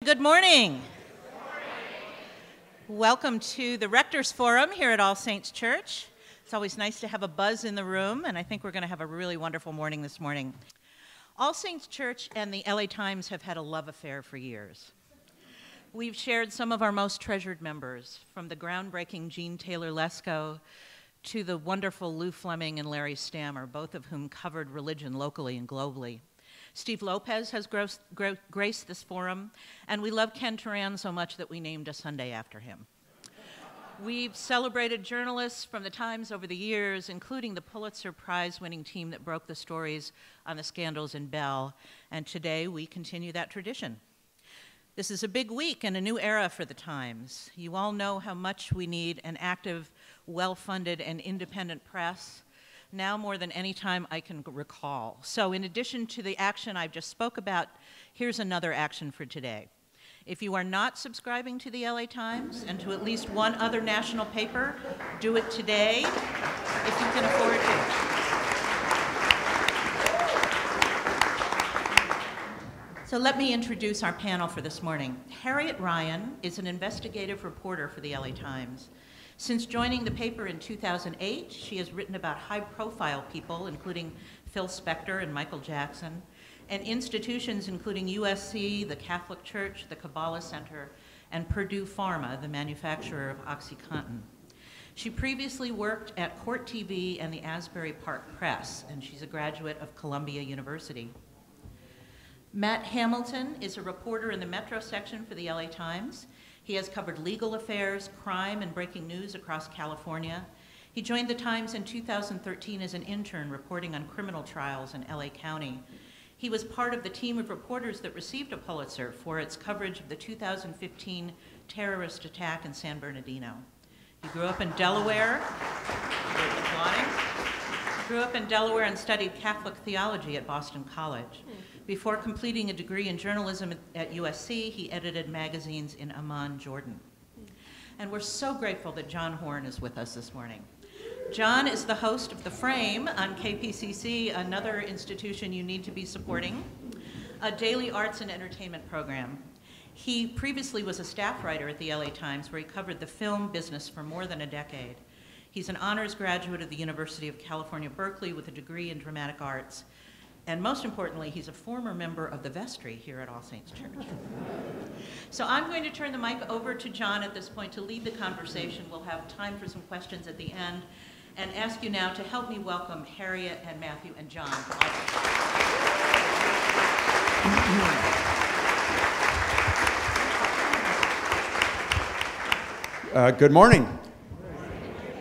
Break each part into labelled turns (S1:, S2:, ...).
S1: Good morning. Welcome to the Rector's Forum here at All Saints Church. It's always nice to have a buzz in the room, and I think we're going to have a really wonderful morning this morning. All Saints Church and the LA Times have had a love affair for years. We've shared some of our most treasured members, from the groundbreaking Jean Taylor Lesko to the wonderful Lou Fleming and Larry Stammer, both of whom covered religion locally and globally. Steve Lopez has graced this forum, and we love Ken Turan so much that we named a Sunday after him. We've celebrated journalists from the Times over the years, including the Pulitzer Prize-winning team that broke the stories on the scandals in Bell, and today we continue that tradition. This is a big week and a new era for the Times. You all know how much we need an active, well-funded, and independent press, now more than any time I can recall. So in addition to the action I've just spoke about, here's another action for today. If you are not subscribing to the LA Times and to at least one other national paper, do it today if you can afford to. So let me introduce our panel for this morning. Harriet Ryan is an investigative reporter for the LA Times. Since joining the paper in 2008, she has written about high-profile people, including Phil Spector and Michael Jackson, and institutions including USC, the Catholic Church, the Kabbalah Center, and Purdue Pharma, the manufacturer of OxyContin. She previously worked at Court TV and the Asbury Park Press, and she's a graduate of Columbia University. Matt Hamilton is a reporter in the Metro section for the LA Times. He has covered legal affairs, crime, and breaking news across California. He joined the Times in 2013 as an intern reporting on criminal trials in LA County. He was part of the team of reporters that received a Pulitzer for its coverage of the 2015 terrorist attack in San Bernardino. He grew up in Delaware, and studied Catholic theology at Boston College. Before completing a degree in journalism at USC, he edited magazines in Amman, Jordan. And we're so grateful that John Horn is with us this morning. John is the host of The Frame on KPCC, another institution you need to be supporting, a daily arts and entertainment program. He previously was a staff writer at the LA Times, where he covered the film business for more than a decade. He's an honors graduate of the University of California, Berkeley, with a degree in dramatic arts. And most importantly, he's a former member of the vestry here at All Saints Church. So I'm going to turn the mic over to John at this point to lead the conversation. We'll have time for some questions at the end, and ask you now to help me welcome Harriet and Matthew and John.
S2: Good morning.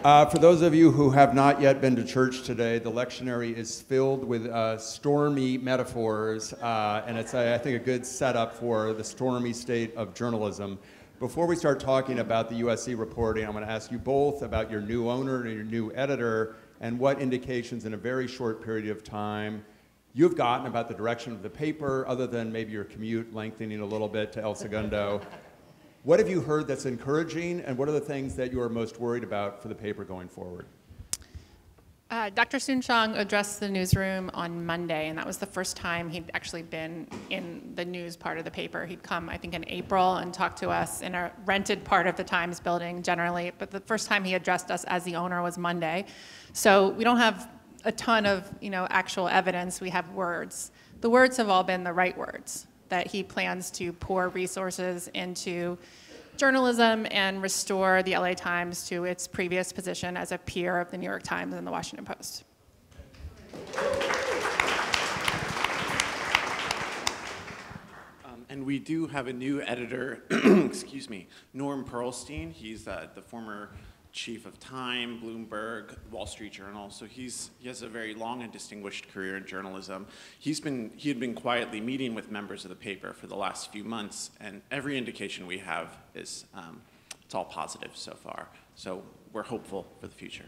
S2: For those of you who have not yet been to church today, the lectionary is filled with stormy metaphors, and it's, I think, a good setup for the stormy state of journalism. Before we start talking about the USC reporting, I'm going to ask you both about your new owner and your new editor, and what indications in a very short period of time you've gotten about the direction of the paper, other than maybe your commute lengthening a little bit to El Segundo. What have you heard that's encouraging, and what are the things that you are most worried about for the paper going forward?
S3: Dr. Soon-Chong addressed the newsroom on Monday, and that was the first time he'd actually been in the news part of the paper. He'd come, I think, in April and talked to us in a rented part of the Times building generally, but the first time he addressed us as the owner was Monday. So we don't have a ton of actual evidence. We have words. The words have all been the right words, that he plans to pour resources into journalism and restore the LA Times to its previous position as a peer of the New York Times and the Washington Post.
S4: And we do have a new editor, excuse me, Norm Pearlstein. He's the former chief of Time, Bloomberg, Wall Street Journal. So he has a very long and distinguished career in journalism. He had been quietly meeting with members of the paper for the last few months, and every indication we have is it's all positive so far. So we're hopeful for the future.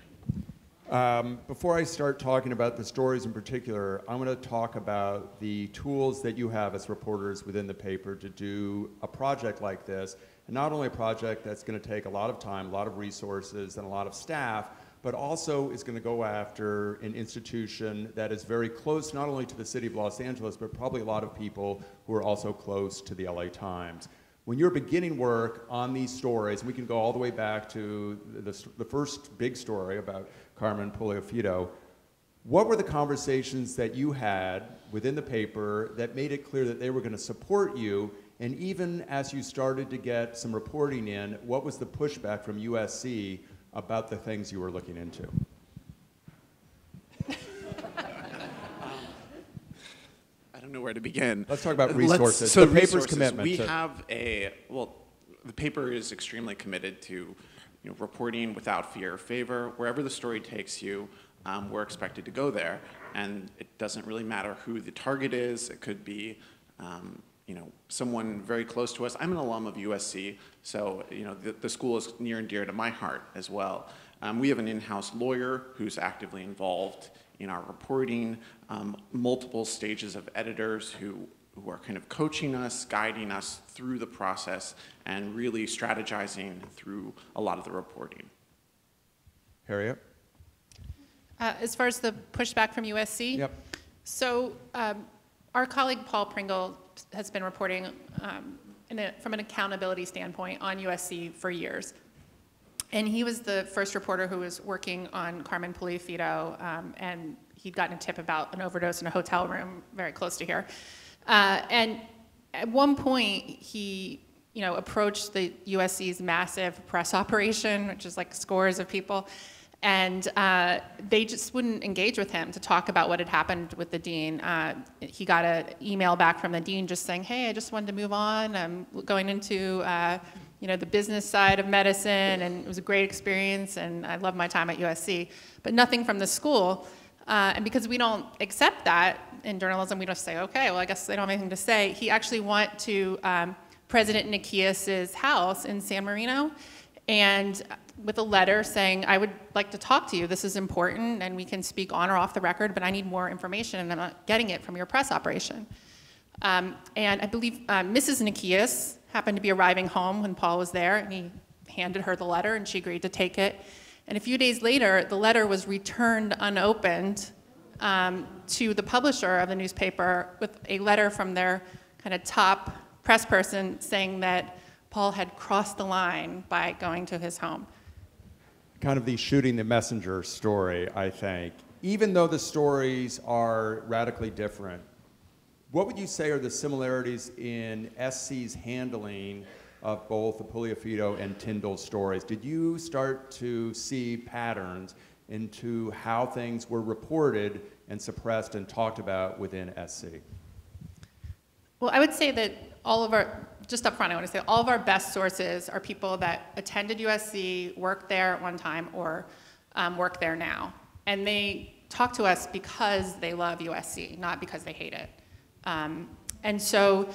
S2: Before I start talking about the stories in particular, I'm going to talk about the tools that you have as reporters within the paper to do a project like this. And not only a project that's going to take a lot of time, a lot of resources, and a lot of staff, but also is going to go after an institution that is very close not only to the city of Los Angeles, but probably a lot of people who are also close to the LA Times. When you're beginning work on these stories, we can go all the way back to the first big story about Carmen Puliafito. What were the conversations that you had within the paper that made it clear that they were going to support you? And even as you started to get some reporting in, what was the pushback from USC about the things you were looking into?
S4: I don't know where to begin.
S2: Let's talk about resources.
S4: So
S2: the paper's
S4: resources.
S2: commitment.
S4: We have the paper is extremely committed to reporting without fear or favor. Wherever the story takes you, we're expected to go there. And it doesn't really matter who the target is. It could be someone very close to us. I'm an alum of USC, so the school is near and dear to my heart as well. We have an in-house lawyer who's actively involved in our reporting, multiple stages of editors who are kind of coaching us, guiding us through the process, and really strategizing through a lot of the reporting.
S2: Harriet?
S3: As far as the pushback from USC?
S2: Yep.
S3: So our colleague Paul Pringle has been reporting from an accountability standpoint on USC for years. And he was the first reporter who was working on Carmen Puliafito, and he'd gotten a tip about an overdose in a hotel room very close to here. And at one point, he approached the USC's massive press operation, which is like scores of people, and they just wouldn't engage with him to talk about what had happened with the dean. He got an email back from the dean just saying, hey, I just wanted to move on. I'm going into the business side of medicine, and it was a great experience, and I love my time at USC. But nothing from the school. And because we don't accept that in journalism, we just say, okay, well, I guess they don't have anything to say. He actually went to President Nikias's house in San Marino, and with a letter saying, I would like to talk to you. This is important, and we can speak on or off the record, but I need more information, and I'm not getting it from your press operation. And I believe Mrs. Nikias happened to be arriving home when Paul was there, and he handed her the letter, and she agreed to take it. And a few days later, the letter was returned unopened to the publisher of the newspaper with a letter from their kind of top press person saying that Paul had crossed the line by going to his home.
S2: Kind of the shooting the messenger story, I think. Even though the stories are radically different, what would you say are the similarities in SC's handling of both the Puliafito and Tyndall stories? Did you start to see patterns into how things were reported and suppressed and talked about within SC?
S3: Well, I would say that just up front, I want to say all of our best sources are people that attended USC, worked there at one time, or work there now. And they talk to us because they love USC, not because they hate it. And so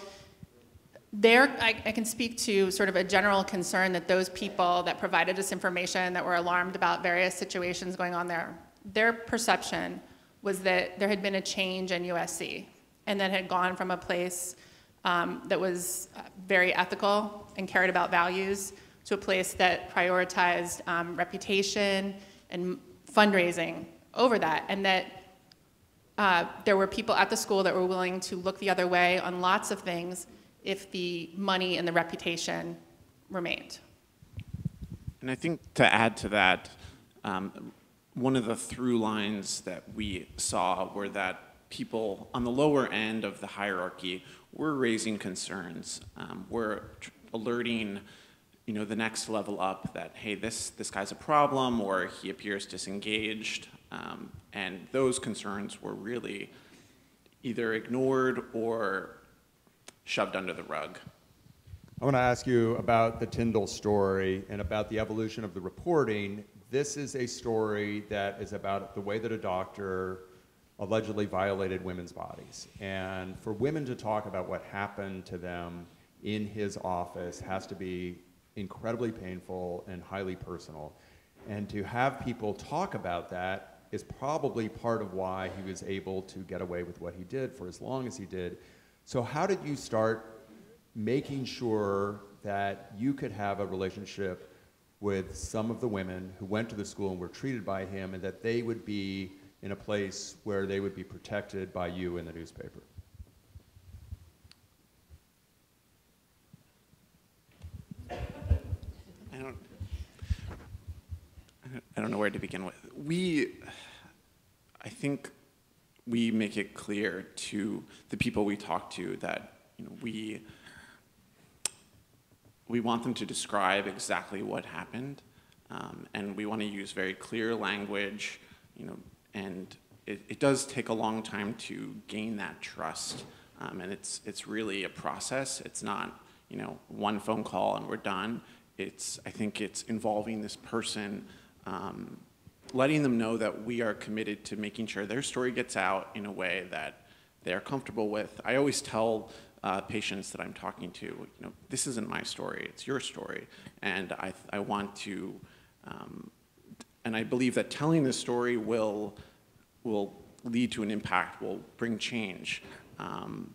S3: there, I can speak to sort of a general concern that those people that provided us information, that were alarmed about various situations going on there, their perception was that there had been a change in USC, and that had gone from a place that was very ethical and cared about values to a place that prioritized reputation and fundraising over that, and that there were people at the school that were willing to look the other way on lots of things if the money and the reputation remained.
S4: And I think to add to that, one of the through lines that we saw were that people on the lower end of the hierarchy were raising concerns. We're alerting the next level up that, hey, this guy's a problem, or he appears disengaged. And those concerns were really either ignored or shoved under the rug.
S2: I want to ask you about the Tyndall story and about the evolution of the reporting. This is a story that is about the way that a doctor allegedly violated women's bodies. And for women to talk about what happened to them in his office has to be incredibly painful and highly personal. And to have people talk about that is probably part of why he was able to get away with what he did for as long as he did. So how did you start making sure that you could have a relationship with some of the women who went to the school and were treated by him, and that they would be in a place where they would be protected by you in the newspaper?
S4: I don't know where to begin with. I think we make it clear to the people we talk to that we want them to describe exactly what happened, and we want to use very clear language, and it does take a long time to gain that trust, and it's really a process. It's not one phone call and we're done. I think it's involving this person, letting them know that we are committed to making sure their story gets out in a way that they're comfortable with. I always tell patients that I'm talking to, this isn't my story, it's your story. And I want to, and I believe that telling this story will lead to an impact, will bring change.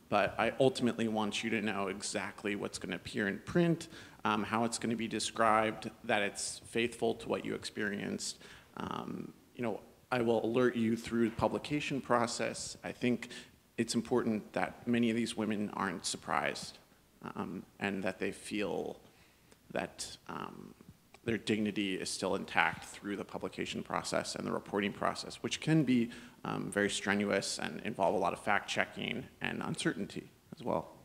S4: But I ultimately want you to know exactly what's going to appear in print, how it's going to be described, that it's faithful to what you experienced. I will alert you through the publication process. I think it's important that many of these women aren't surprised, and that they feel that their dignity is still intact through the publication process and the reporting process, which can be very strenuous and involve a lot of fact-checking and uncertainty as well.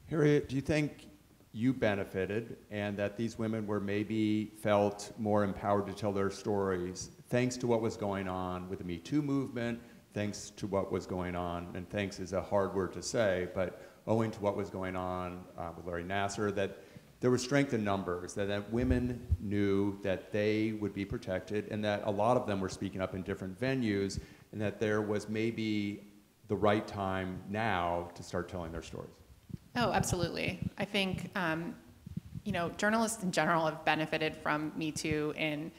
S2: Harriet, do you think you benefited and that these women were maybe felt more empowered to tell their stories thanks to what was going on with the Me Too movement, thanks to what was going on, and thanks is a hard word to say, but owing to what was going on with Larry Nassar, that there was strength in numbers, that women knew that they would be protected, and that a lot of them were speaking up in different venues, and that there was maybe the right time now to start telling their stories?
S3: Oh, absolutely. I think, journalists in general have benefited from Me Too in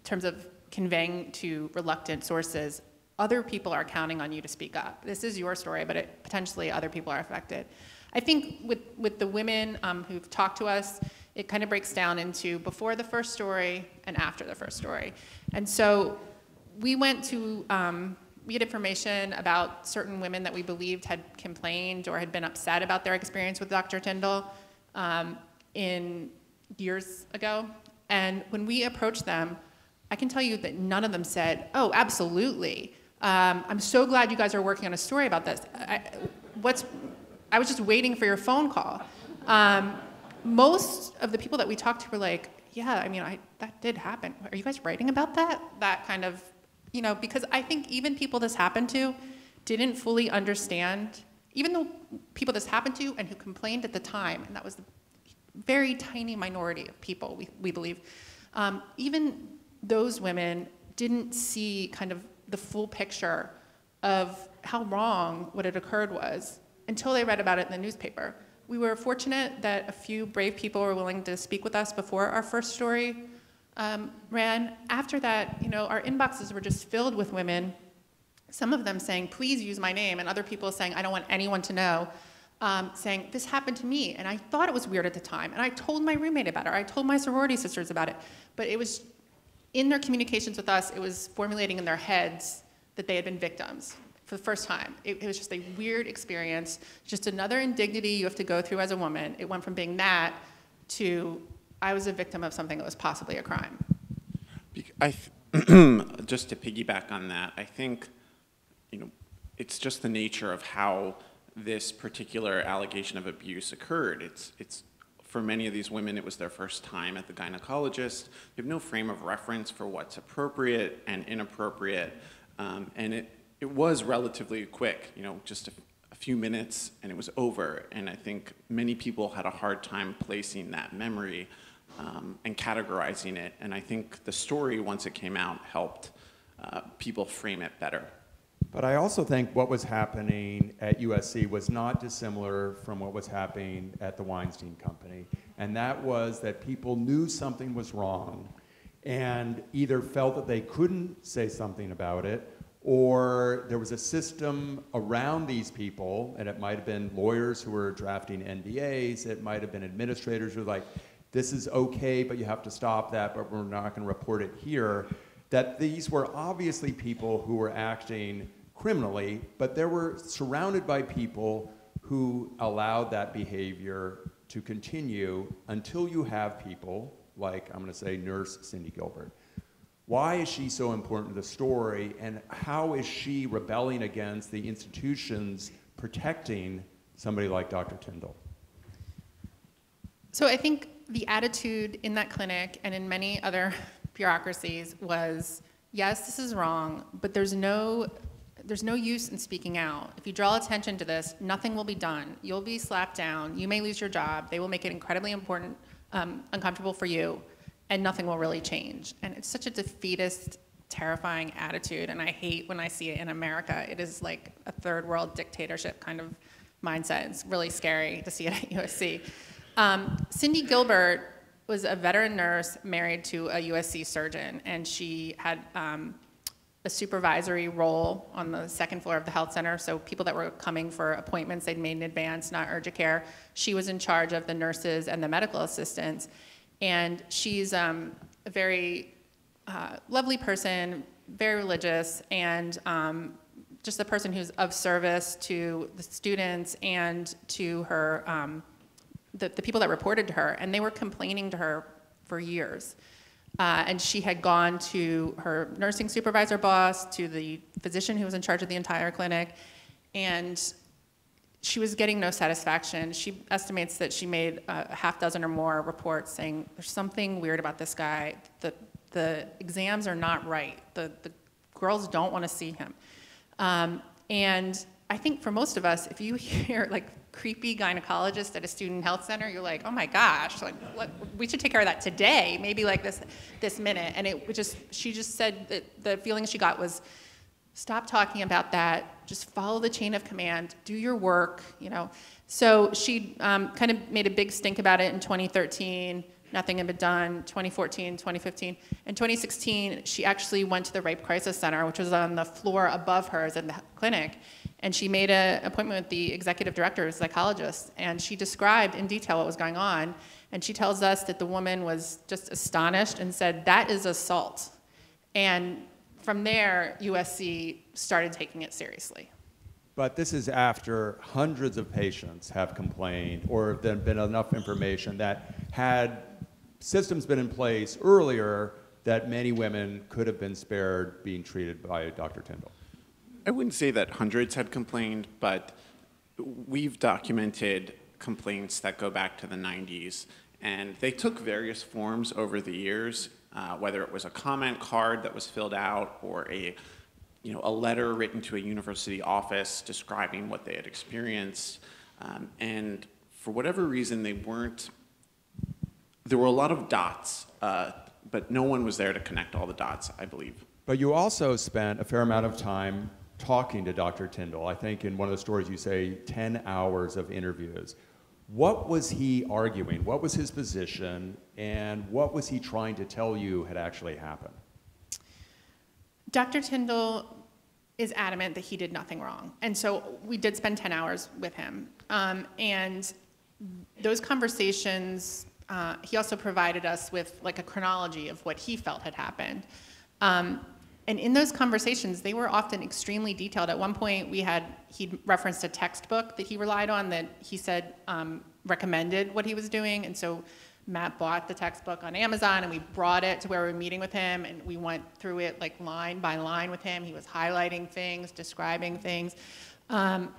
S3: terms of conveying to reluctant sources, other people are counting on you to speak up. This is your story, but potentially other people are affected. I think with the women who've talked to us, it kind of breaks down into before the first story and after the first story. And so we went to, we had information about certain women that we believed had complained or had been upset about their experience with Dr. Tyndall in years ago. And when we approached them, I can tell you that none of them said, oh, absolutely. I'm so glad you guys are working on a story about this. I was just waiting for your phone call. Most of the people that we talked to were like, yeah, I mean, that did happen. Are you guys writing about that? That kind of, because I think even people this happened to didn't fully understand, even though people this happened to and who complained at the time, and that was the very tiny minority of people, we believe, even those women didn't see kind of the full picture of how wrong what had occurred was until they read about it in the newspaper. We were fortunate that a few brave people were willing to speak with us before our first story ran. After that, our inboxes were just filled with women, some of them saying, please use my name, and other people saying, I don't want anyone to know, saying, this happened to me, and I thought it was weird at the time, and I told my roommate about it, or I told my sorority sisters about it, but it was, in their communications with us, it was formulating in their heads that they had been victims for the first time. It was just a weird experience, just another indignity you have to go through as a woman. It went from being that to, I was a victim of something that was possibly a crime.
S4: Just to piggyback on that, I think, it's just the nature of how this particular allegation of abuse occurred. It's for many of these women, it was their first time at the gynecologist. They have no frame of reference for what's appropriate and inappropriate, and it was relatively quick, just a few minutes, and it was over. And I think many people had a hard time placing that memory and categorizing it. And I think the story, once it came out, helped people frame it better.
S2: But I also think what was happening at USC was not dissimilar from what was happening at the Weinstein Company. And that was that people knew something was wrong and either felt that they couldn't say something about it, or there was a system around these people, and it might have been lawyers who were drafting NDAs, it might have been administrators who were like, this is okay, but you have to stop that, but we're not gonna report it here. That these were obviously people who were acting criminally, but they were surrounded by people who allowed that behavior to continue until you have people like, I'm going to say, Nurse Cindy Gilbert. Why is she so important to the story, and how is she rebelling against the institutions protecting somebody like Dr. Tyndall?
S3: So I think the attitude in that clinic and in many other bureaucracies was, yes, this is wrong, but there's no use in speaking out. If you draw attention to this, nothing will be done. You'll be slapped down. You may lose your job. They will make it incredibly uncomfortable for you, and nothing will really change. And it's such a defeatist, terrifying attitude, and I hate when I see it in America. It is like a third world dictatorship kind of mindset. It's really scary to see it at USC. Cindy Gilbert was a veteran nurse married to a USC surgeon, and she had a supervisory role on the second floor of the health center, so people that were coming for appointments they'd made in advance, not urgent care, she was in charge of the nurses and the medical assistants. And she's a very lovely person, very religious, and just a person who's of service to the students and to her, the people that reported to her, and they were complaining to her for years. And she had gone to her nursing supervisor boss, to the physician who was in charge of the entire clinic, and she was getting no satisfaction. She estimates that she made a half dozen or more reports saying, there's something weird about this guy. The exams are not right. The girls don't want to see him. And I think for most of us, if you hear like creepy gynecologist at a student health center, you're like, oh my gosh, like we should take care of that today, maybe like this minute. And she just said that the feeling she got was, stop talking about that, just follow the chain of command, do your work, you know. So she kind of made a big stink about it in 2013, nothing had been done, 2014, 2015. In 2016, she actually went to the Rape Crisis Center, which was on the floor above hers in the clinic, and she made an appointment with the executive director, a psychologist, and she described in detail what was going on, and she tells us that the woman was just astonished and said, that is assault. And from there, USC started taking it seriously.
S2: But this is after hundreds of patients have complained, or there been enough information that had systems been in place earlier, that many women could have been spared being treated by Dr. Tyndall.
S4: I wouldn't say that hundreds had complained, but we've documented complaints that go back to the 90s, and they took various forms over the years, whether it was a comment card that was filled out or a letter written to a university office describing what they had experienced. And for whatever reason, there were a lot of dots, but no one was there to connect all the dots, I believe.
S2: But you also spent a fair amount of time talking to Dr. Tyndall. I think in one of the stories you say 10 hours of interviews. What was he arguing? What was his position? And what was he trying to tell you had actually happened?
S3: Dr. Tyndall is adamant that he did nothing wrong. And so we did spend 10 hours with him. And those conversations, he also provided us with like a chronology of what he felt had happened. And in those conversations, they were often extremely detailed. At one point, he'd referenced a textbook that he relied on that he said recommended what he was doing. And so Matt bought the textbook on Amazon, and we brought it to where we were meeting with him, and we went through it like line by line with him. He was highlighting things, describing things. I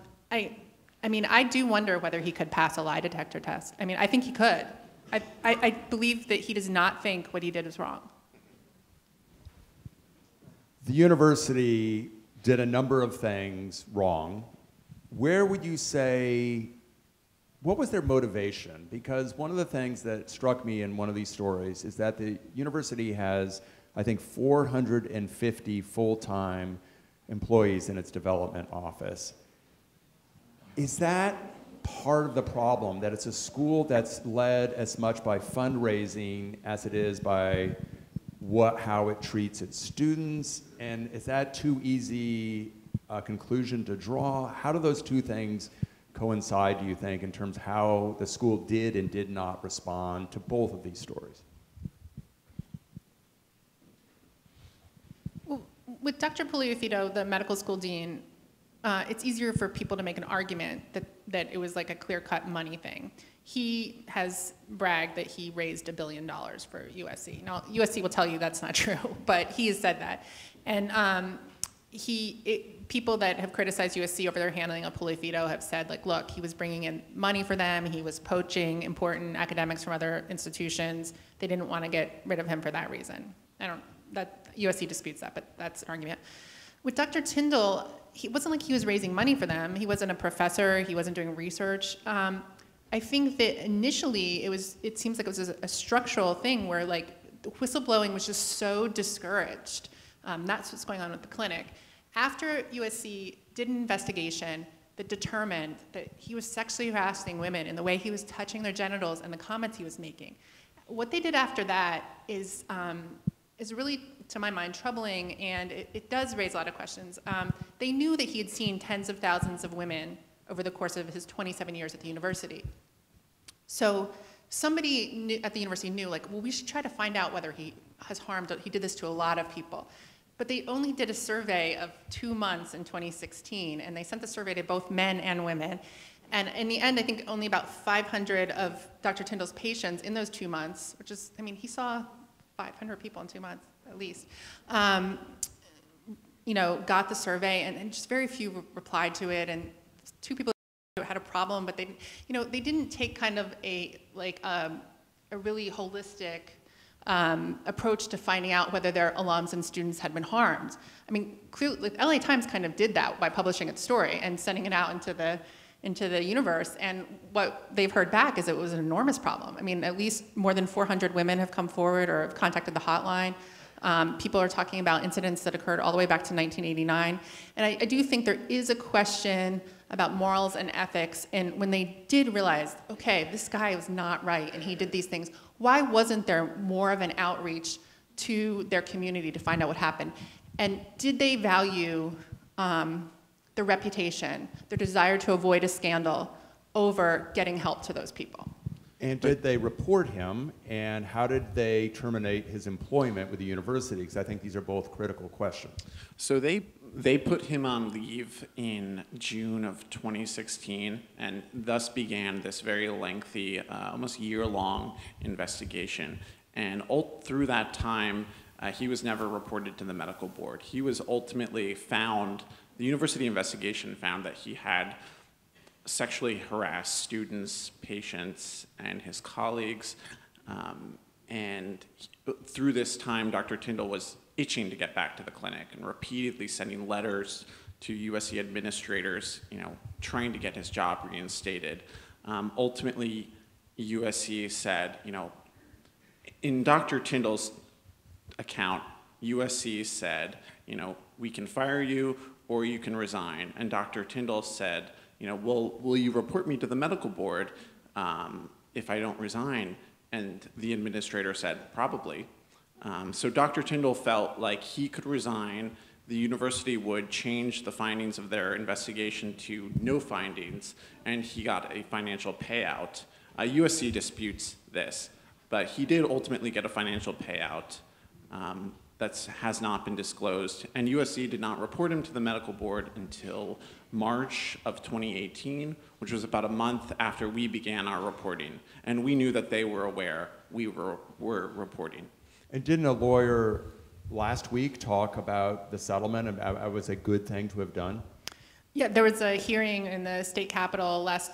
S3: mean, I do wonder whether he could pass a lie detector test. I mean, I think he could. I believe that he does not think what he did was wrong.
S2: The university did a number of things wrong. Where would you say, what was their motivation? Because one of the things that struck me in one of these stories is that the university has, I think, 450 full-time employees in its development office. Is that part of the problem, that it's a school that's led as much by fundraising as it is by how it treats its students? And is that too easy a conclusion to draw? How do those two things coincide, do you think, in terms of how the school did and did not respond to both of these stories?
S3: Well, with Dr. Puliafito, the medical school dean, it's easier for people to make an argument that it was like a clear-cut money thing. He has bragged that he raised $1 billion for USC. Now, USC will tell you that's not true, but he has said that. And people that have criticized USC over their handling of Polifito have said, like, look, he was bringing in money for them, he was poaching important academics from other institutions. They didn't want to get rid of him for that reason. USC disputes that, but that's an argument. With Dr. Tyndall, it wasn't like he was raising money for them. He wasn't a professor, he wasn't doing research. I think that initially it seems like it was a structural thing where like the whistleblowing was just so discouraged. That's what's going on with the clinic. After USC did an investigation that determined that he was sexually harassing women in the way he was touching their genitals and the comments he was making, what they did after that is really, to my mind, troubling, and it does raise a lot of questions. They knew that he had seen tens of thousands of women over the course of his 27 years at the university. So somebody at the university knew, like, well, we should try to find out whether he did this to a lot of people. But they only did a survey of 2 months in 2016, and they sent the survey to both men and women. And in the end, I think only about 500 of Dr. Tyndall's patients in those 2 months, which is, I mean, he saw 500 people in 2 months, at least, got the survey, and just very few replied to it, and 2 people had a problem, but they didn't take kind of a really holistic approach to finding out whether their alums and students had been harmed. I mean, clearly, like, LA Times kind of did that by publishing its story and sending it out into the universe, and what they've heard back is it was an enormous problem. I mean, at least more than 400 women have come forward or have contacted the hotline. People are talking about incidents that occurred all the way back to 1989. And I do think there is a question about morals and ethics, and when they did realize, okay, this guy was not right and he did these things, why wasn't there more of an outreach to their community to find out what happened? And did they value their reputation, their desire to avoid a scandal, over getting help to those people?
S2: And did they report him, and how did they terminate his employment with the university? Because I think these are both critical questions.
S4: So they put him on leave in June of 2016, and thus began this very lengthy, almost year-long investigation. And through that time, he was never reported to the medical board. He was ultimately found, the university investigation found that he had sexually harassed students, patients, and his colleagues. Through this time, Dr. Tyndall was itching to get back to the clinic and repeatedly sending letters to USC administrators, trying to get his job reinstated. Ultimately, USC said, in Dr. Tyndall's account, USC said, we can fire you or you can resign. And Dr. Tyndall said, will you report me to the medical board if I don't resign? And the administrator said, probably. So Dr. Tyndall felt like he could resign, the university would change the findings of their investigation to no findings, and he got a financial payout. USC disputes this, but he did ultimately get a financial payout that has not been disclosed, and USC did not report him to the medical board until March of 2018, which was about a month after we began our reporting, and we knew that they were aware we were reporting.
S2: And didn't a lawyer last week talk about the settlement, and it was a good thing to have done?
S3: Yeah, there was a hearing in the state capitol last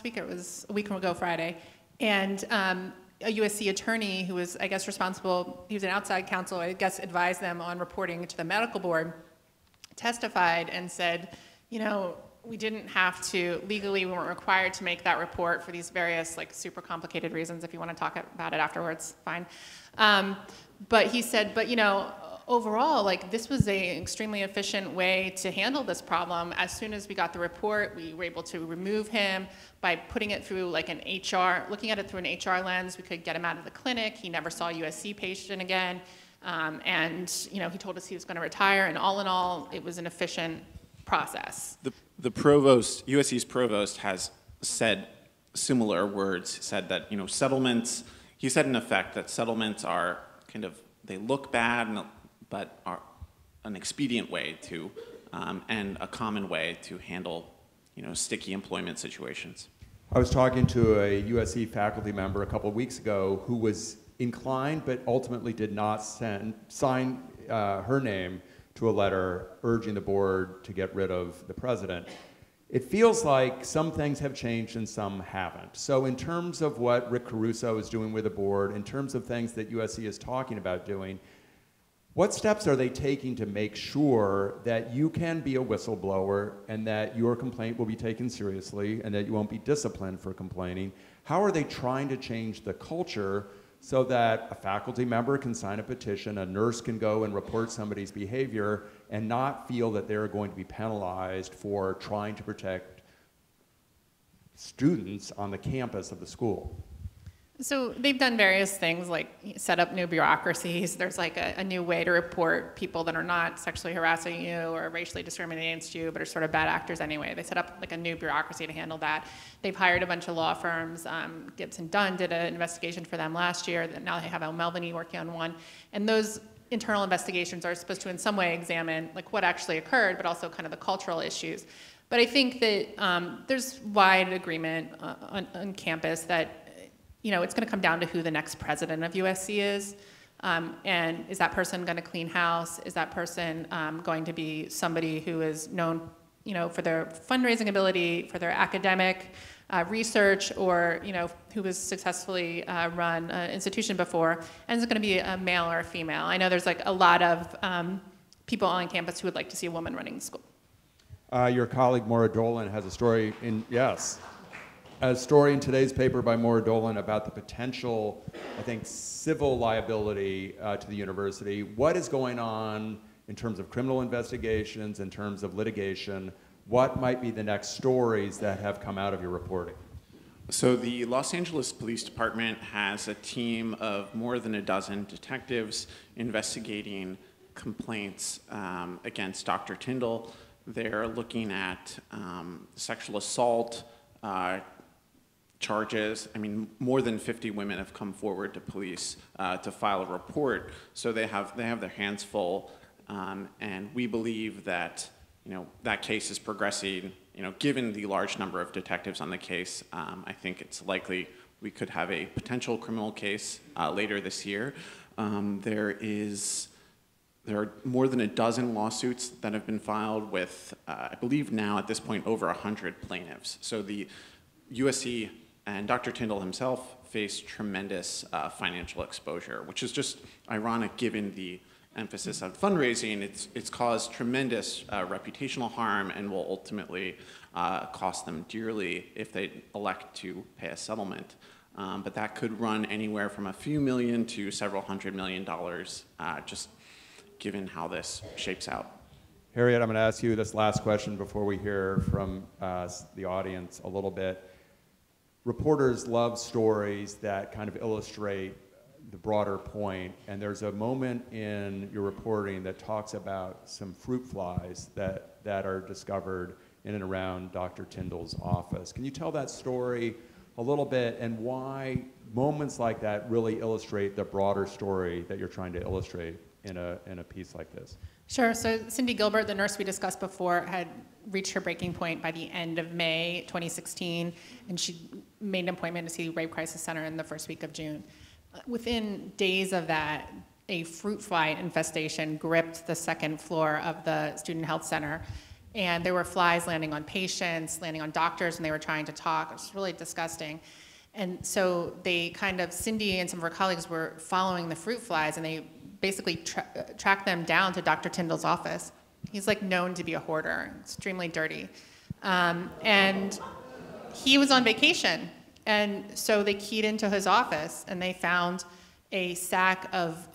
S3: week, it was a week ago Friday, and a USC attorney who was, I guess, responsible, he was an outside counsel, I guess, advised them on reporting to the medical board, testified and said, we didn't have to, legally we weren't required to make that report for these various super complicated reasons. If you want to talk about it afterwards, fine. But he said, overall, this was an extremely efficient way to handle this problem. As soon as we got the report, we were able to remove him by putting it through looking at it through an HR lens. We could get him out of the clinic. He never saw a USC patient again. He told us he was going to retire, and all in all, it was an efficient process.
S4: The provost, USC's provost, has said similar words, said that, settlements, he said in effect that settlements are they look bad, but are an expedient way to and a common way to handle sticky employment situations.
S2: I was talking to a USC faculty member a couple of weeks ago who was inclined but ultimately did not sign her name to a letter urging the board to get rid of the president. It feels like some things have changed and some haven't. So in terms of what Rick Caruso is doing with the board, in terms of things that USC is talking about doing, what steps are they taking to make sure that you can be a whistleblower and that your complaint will be taken seriously and that you won't be disciplined for complaining? How are they trying to change the culture so that a faculty member can sign a petition, a nurse can go and report somebody's behavior and not feel that they're going to be penalized for trying to protect students on the campus of the school?
S3: So they've done various things like set up new bureaucracies. There's like a new way to report people that are not sexually harassing you or racially discriminating against you, but are sort of bad actors anyway. They set up like a new bureaucracy to handle that. They've hired a bunch of law firms. Gibson Dunn did an investigation for them last year. Now they have Al Melvany working on one. And those internal investigations are supposed to in some way examine like what actually occurred, but also kind of the cultural issues. But I think that there's wide agreement on campus that it's going to come down to who the next president of USC is. And is that person going to clean house? Is that person going to be somebody who is known, for their fundraising ability, for their academic research, or, who has successfully run an institution before? And is it going to be a male or a female? I know there's like a lot of people on campus who would like to see a woman running the school.
S2: Your colleague Maura Dolan has a story a story in today's paper by Maura Dolan about the potential, I think, civil liability to the university. What is going on in terms of criminal investigations, in terms of litigation? What might be the next stories that have come out of your reporting?
S4: So the Los Angeles Police Department has a team of more than a dozen detectives investigating complaints against Dr. Tyndall. They're looking at sexual assault charges. I mean, more than 50 women have come forward to police to file a report, so they have their hands full, and we believe that that case is progressing. Given the large number of detectives on the case, I think it's likely we could have a potential criminal case later this year. There are more than a dozen lawsuits that have been filed with, I believe now at this point, over 100 plaintiffs. So the USC and Dr. Tyndall himself faced tremendous financial exposure, which is just ironic given the emphasis on fundraising. It's caused tremendous reputational harm and will ultimately cost them dearly if they elect to pay a settlement. But that could run anywhere from a few million to several $100 million, just given how this shapes out.
S2: Harriet, I'm going to ask you this last question before we hear from the audience a little bit. Reporters love stories that kind of illustrate the broader point, and there's a moment in your reporting that talks about some fruit flies that are discovered in and around Dr. Tyndall's office. Can you tell that story a little bit and why moments like that really illustrate the broader story that you're trying to illustrate in a piece like this?
S3: Sure. So Cindy Gilbert, the nurse we discussed before, had reached her breaking point by the end of May 2016, and she made an appointment to see Rape Crisis Center in the first week of June. Within days of that, a fruit fly infestation gripped the second floor of the Student Health Center, and there were flies landing on patients, landing on doctors, and they were trying to talk. It was really disgusting. And so Cindy and some of her colleagues were following the fruit flies, and they basically tracked them down to Dr. Tyndall's office. He's like known to be a hoarder, extremely dirty. And he was on vacation. And so they keyed into his office and they found a sack of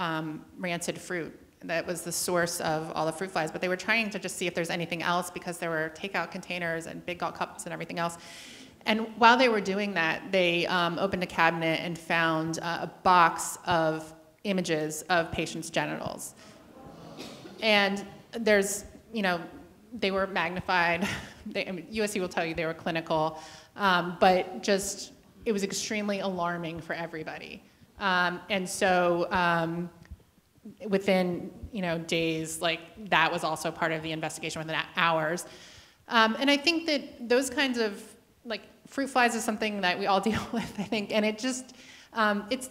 S3: rancid fruit. That was the source of all the fruit flies. But they were trying to just see if there's anything else because there were takeout containers and big cups and everything else. And while they were doing that, they opened a cabinet and found a box of images of patients' genitals. And there's, they were magnified. USC will tell you they were clinical, but just, it was extremely alarming for everybody. And so within days, like that was also part of the investigation within hours. And I think that those kinds of like fruit flies is something that we all deal with, I think, and it just it's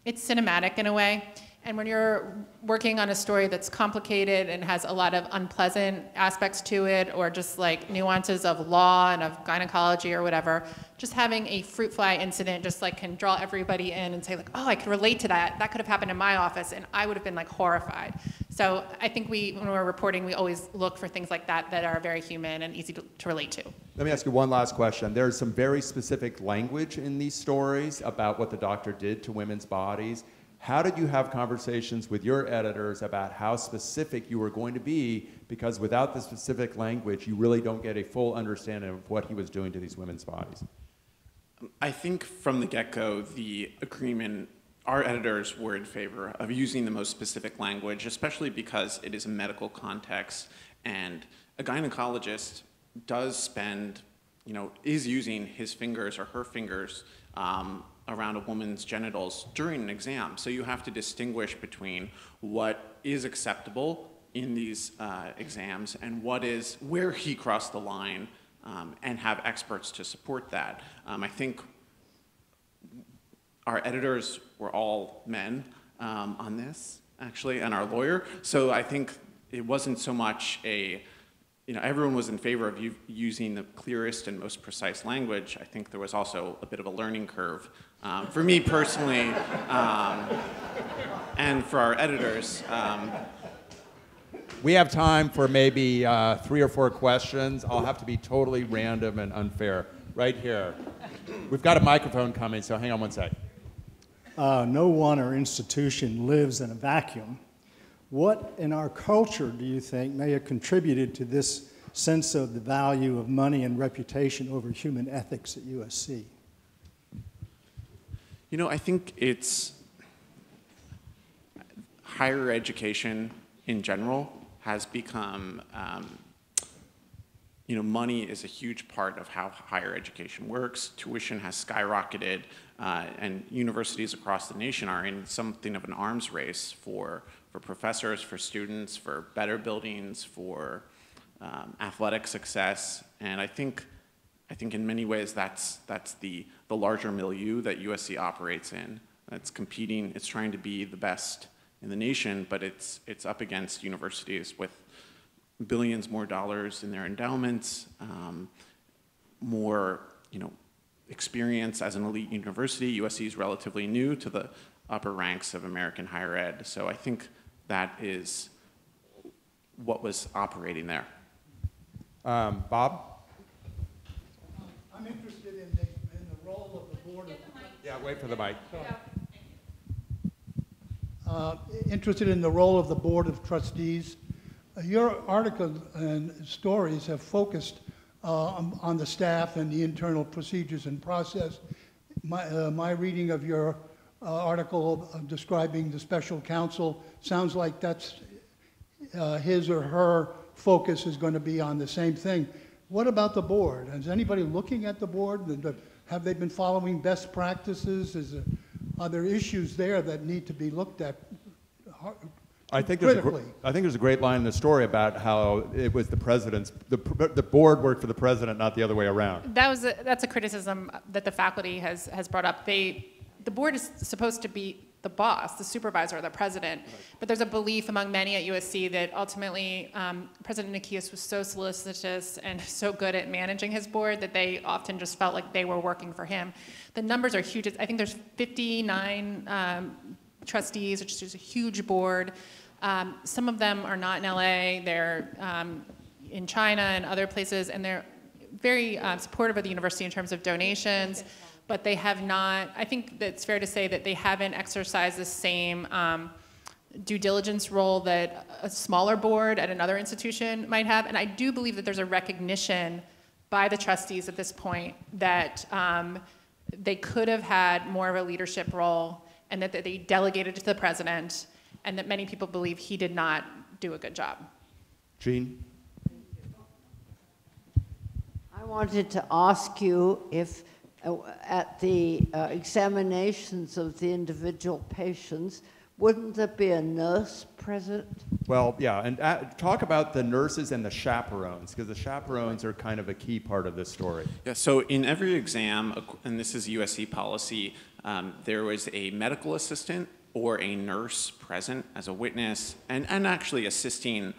S3: cinematic in a way. And when you're working on a story that's complicated and has a lot of unpleasant aspects to it, or just like nuances of law and of gynecology or whatever, just having a fruit fly incident just like can draw everybody in and say like, oh, I could relate to that. That could have happened in my office, and I would have been like horrified. So I think when we're reporting, we always look for things like that that are very human and easy to relate to.
S2: Let me ask you one last question. There's some very specific language in these stories about what the doctor did to women's bodies. How did you have conversations with your editors about how specific you were going to be? Because without the specific language, you really don't get a full understanding of what he was doing to these women's bodies.
S4: I think from the get-go, the agreement, our editors were in favor of using the most specific language, especially because it is a medical context, and a gynecologist does spend, is using his fingers or her fingers around a woman's genitals during an exam. So you have to distinguish between what is acceptable in these exams and where he crossed the line, and have experts to support that. I think our editors were all men on this, actually, and our lawyer. So I think it wasn't so much everyone was in favor of using the clearest and most precise language. I think there was also a bit of a learning curve for me personally, and for our editors.
S2: We have time for maybe 3 or 4 questions. I'll have to be totally random and unfair. Right here. We've got a microphone coming, so hang on one sec.
S5: No one or institution lives in a vacuum. What in our culture do you think may have contributed to this sense of the value of money and reputation over human ethics at USC?
S4: I think it's higher education in general has become, money is a huge part of how higher education works. Tuition has skyrocketed, and universities across the nation are in something of an arms race for professors, for students, for better buildings, for athletic success. And I think in many ways that's the larger milieu that USC operates in. It's competing, it's trying to be the best in the nation, but it's up against universities with billions more dollars in their endowments, more experience as an elite university. USC is relatively new to the upper ranks of American higher ed, so I think that is what was operating there.
S2: Bob?
S6: I'm interested in the role of the board.
S2: Yeah, wait for the mic.
S6: Interested in the role of the Board of Trustees. Your article and stories have focused on the staff and the internal procedures and process. My reading of your article describing the special counsel sounds like that's his or her focus is going to be on the same thing. What about the board? Is anybody looking at the board? Have they been following best practices? Are there issues there that need to be looked at critically?
S2: I think there's a great line in the story about how it was the president's, the board worked for the president, not the other way around.
S3: That's a criticism that the faculty has brought up. The board is supposed to be the boss, the supervisor, the president, but there's a belief among many at USC that ultimately President Nikias was so solicitous and so good at managing his board that they often just felt like they were working for him. The numbers are huge. I think there's 59 trustees, which is a huge board. Some of them are not in LA, they're in China and other places, and they're very supportive of the university in terms of donations, but they have not, I think that it's fair to say that they haven't exercised the same due diligence role that a smaller board at another institution might have. And I do believe that there's a recognition by the trustees at this point that they could have had more of a leadership role, and that they delegated to the president, and that many people believe he did not do a good job.
S2: Jean?
S7: I wanted to ask you if at the examinations of the individual patients, Wouldn't there be a nurse present?
S2: Well, yeah, and talk about the nurses and the chaperones, because the chaperones are kind of a key part of this story.
S4: Yeah, so in every exam, and this is USC policy, there was a medical assistant or a nurse present as a witness and actually assisting,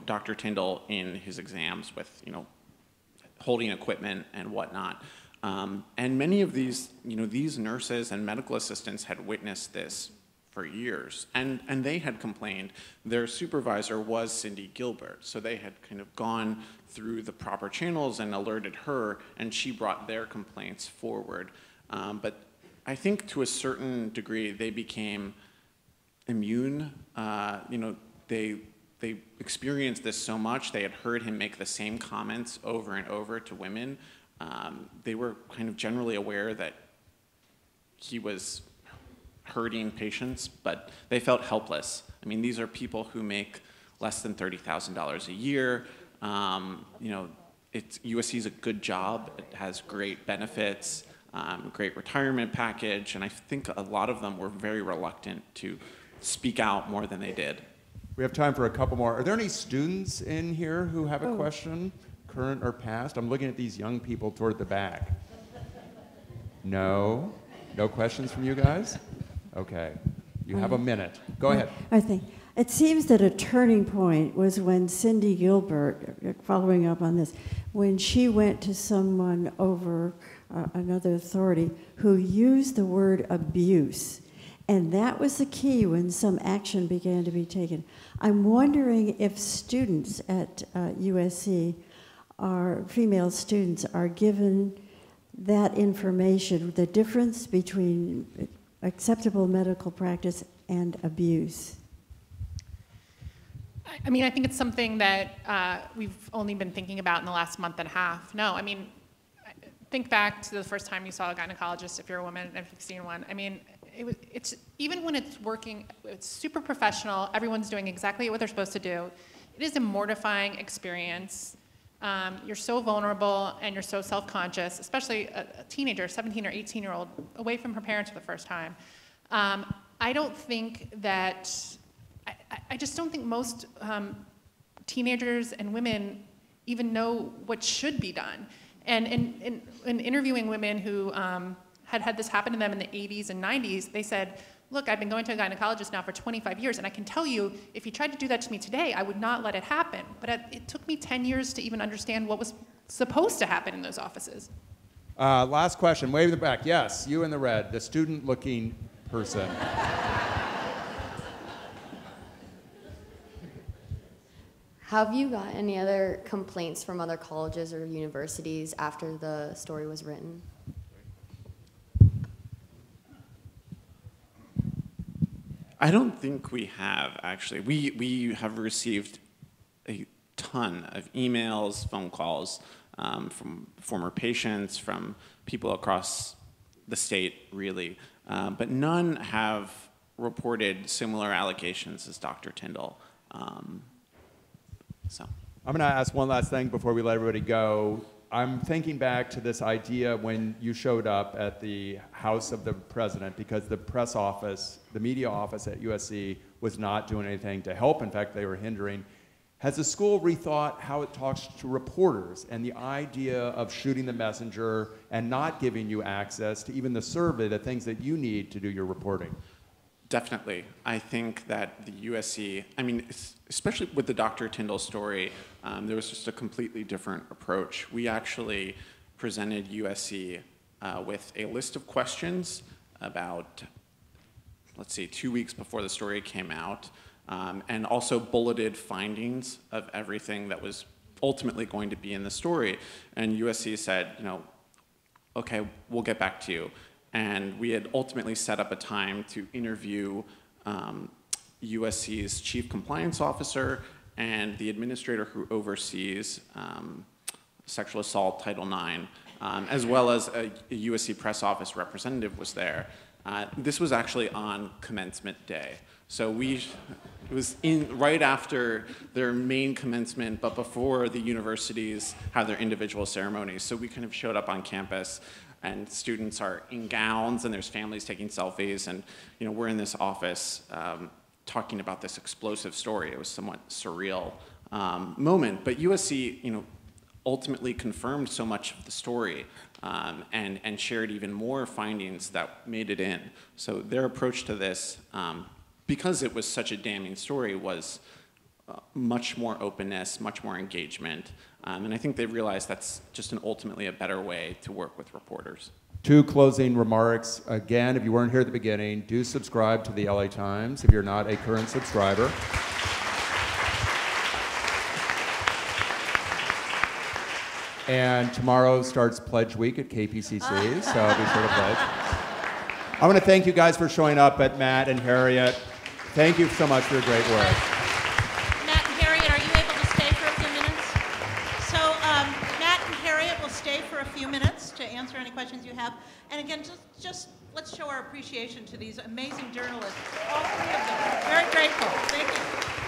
S4: Dr. Tyndall in his exams with, holding equipment and whatnot. And many of these, these nurses and medical assistants had witnessed this for years, and they had complained. Their supervisor was Cindy Gilbert, so they had kind of gone through the proper channels and alerted her, and she brought their complaints forward. But I think to a certain degree they became immune. They experienced this so much. They had heard him make the same comments over and over to women. They were kind of generally aware that he was hurting patients, but they felt helpless. I mean, these are people who make less than $30,000 a year. USC is a good job. It has great benefits, great retirement package, and I think a lot of them were very reluctant to speak out more than they did.
S2: We have time for a couple more. Are there any students in here who have a question, current or past? I'm looking at these young people toward the back. No? No questions from you guys? Okay. You have a minute. Go ahead.
S8: I think it seems that a turning point was when Cindy Gilbert, following up on this, when she went to someone over another authority who used the word abuse. And that was the key when some action began to be taken. I'm wondering if students at USC, female students, are given that information, the difference between acceptable medical practice and abuse.
S3: I mean, I think it's something that we've only been thinking about in the last month and a half. No, I mean, think back to the first time you saw a gynecologist if you're a woman and if you've seen one. I mean, it's even when it's working, it's super professional, everyone's doing exactly what they're supposed to do. It is a mortifying experience. You're so vulnerable and you're so self-conscious, especially a teenager, 17 or 18-year-old, away from her parents for the first time. I don't think that, I just don't think most teenagers and women even know what should be done. And in interviewing women who had this happen to them in the 80s and 90s, they said, look, I've been going to a gynecologist now for 25 years, and I can tell you, if you tried to do that to me today, I would not let it happen. But it took me 10 years to even understand what was supposed to happen in those offices.
S2: Last question, way in the back. Yes, you in the red, the student-looking person.
S9: Have you got any other complaints from other colleges or universities after the story was written?
S4: I don't think we have, actually. We have received a ton of emails, phone calls from former patients, from people across the state, really. But none have reported similar allegations as Dr. Tyndall. I'm going to ask one last thing before we let everybody go. I'm thinking back to this idea when you showed up at the house of the president because the press office, the media office at USC was not doing anything to help. In fact, they were hindering. Has the school rethought how it talks to reporters and the idea of shooting the messenger and not giving you access to even the survey, the things that you need to do your reporting? Definitely. I think that the USC, I mean, especially with the Dr. Tyndall story, there was just a completely different approach. We actually presented USC with a list of questions about, let's see, 2 weeks before the story came out, and also bulleted findings of everything that was ultimately going to be in the story. And USC said, okay, we'll get back to you. And we had ultimately set up a time to interview USC's chief compliance officer and the administrator who oversees sexual assault Title IX, as well as a USC press office representative was there. This was actually on commencement day. So it was right after their main commencement, but before the universities have their individual ceremonies. So we kind of showed up on campus. and students are in gowns, and there's families taking selfies, and we're in this office talking about this explosive story. It was somewhat surreal moment, but USC, ultimately confirmed so much of the story and shared even more findings that made it in. So their approach to this, because it was such a damning story, was much more openness, much more engagement, and I think they realized that's just ultimately a better way to work with reporters.
S2: 2 closing remarks. Again, if you weren't here at the beginning, do subscribe to the LA Times if you're not a current subscriber. And tomorrow starts Pledge Week at KPCC, so be sure to pledge. I want to thank you guys for showing up at Matt and Harriet. Thank you so much for your great work.
S1: Matt and Harriet, are you able to stay for a few minutes? So Matt and Harriet will stay for a few minutes to answer any questions you have. And again, just let's show our appreciation to these amazing journalists, all 3 of them. Very grateful. Thank you.